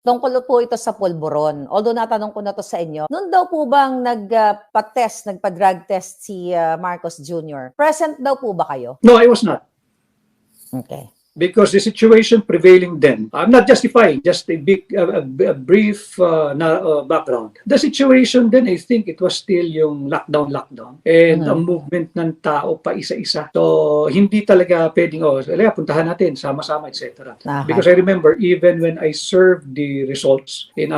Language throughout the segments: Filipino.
Tungkol po ito sa pulburon. Although natanong ko na to sa inyo, noon daw po bang nagpa-drug test si Marcos Jr., present daw po ba kayo? No, I was not. Okay. Because the situation prevailing then, I'm not justifying, just a brief background. The situation then, I think it was still yung lockdown. And ang movement ng tao pa isa-isa. So, hindi talaga pwedeng, puntahan natin, sama-sama, etc. Because I remember, even when I served the results in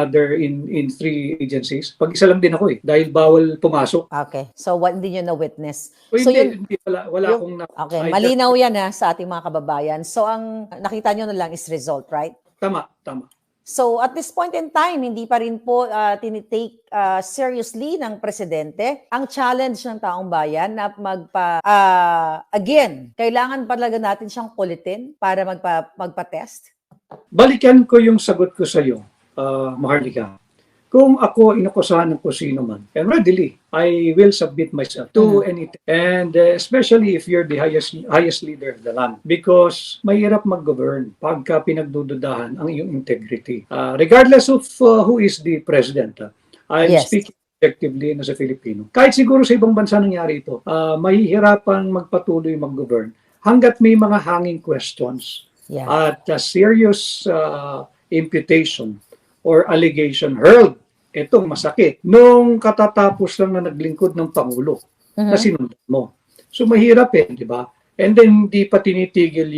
three agencies, pag-isa lang din ako dahil bawal pumasok. Okay. So, hindi nyo na-witness? So, hindi, wala akong okay, malinaw yan sa ating mga kababayan. So, ang nakita nyo na lang is result, right? Tama. So, at this point in time, hindi pa rin po tinitake seriously ng presidente ang challenge ng taong bayan na again, kailangan talaga natin siyang kulitin para magpa-test? Balikan ko yung sagot ko sa iyo, Maharlika. Kung ako inakusahan ng kung sino man, and readily, I will submit myself to anything. And especially if you're the highest leader of the land. Because mahirap mag-govern pagka pinagdududahan ang iyong integrity. Regardless of who is the president, I'm speaking objectively na sa Filipino. Kahit siguro sa ibang bansa nangyari ito, mahihirapan magpatuloy mag-govern hanggat may mga hanging questions at serious imputation or allegation hurled. Itong masakit. Nung katatapos lang na naglingkod ng Pangulo na sinundan mo. So mahirap di ba? And then hindi pa tinitigil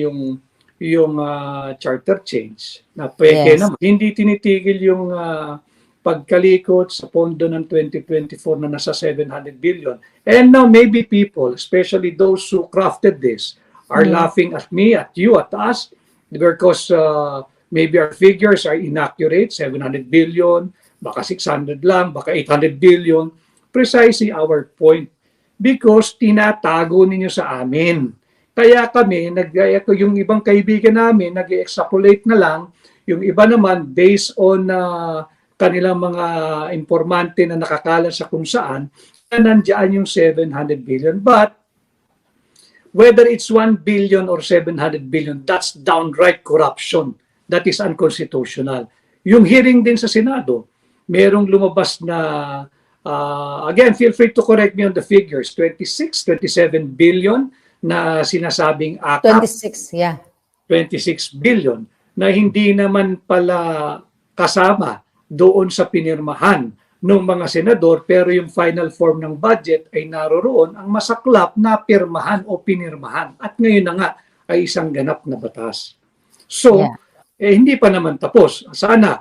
yung charter change na pwede naman. Hindi tinitigil yung pagkalikot sa pondo ng 2024 na nasa 700 billion. And now maybe people, especially those who crafted this, are laughing at me, at you, at us, because maybe our figures are inaccurate, 700 billion, baka 600 lang, baka 800 billion. Precisely our point. Because tinatago ninyo sa amin. Kaya kami, yung ibang kaibigan namin, nag-extrapolate na lang. Yung iba naman, based on kanilang mga informante na nakakala sa kung saan, na nandiyan yung 700 billion. But, whether it's 1 billion or 700 billion, that's downright corruption. That is unconstitutional. Yung hearing din sa Senado, merong lumabas na, again, feel free to correct me on the figures, 27 billion na sinasabing akap. 26 billion na hindi naman pala kasama doon sa pinirmahan ng mga senador, pero yung final form ng budget ay naroroon ang masaklap na pirmahan o pinirmahan. At ngayon na nga ay isang ganap na batas. So, hindi pa naman tapos. Sana,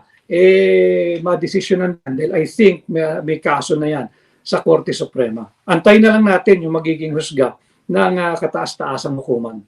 madesisyonan dahil I think may kaso na yan sa Korte Suprema. Antay na lang natin yung magiging husga ng kataas-taasang hukuman.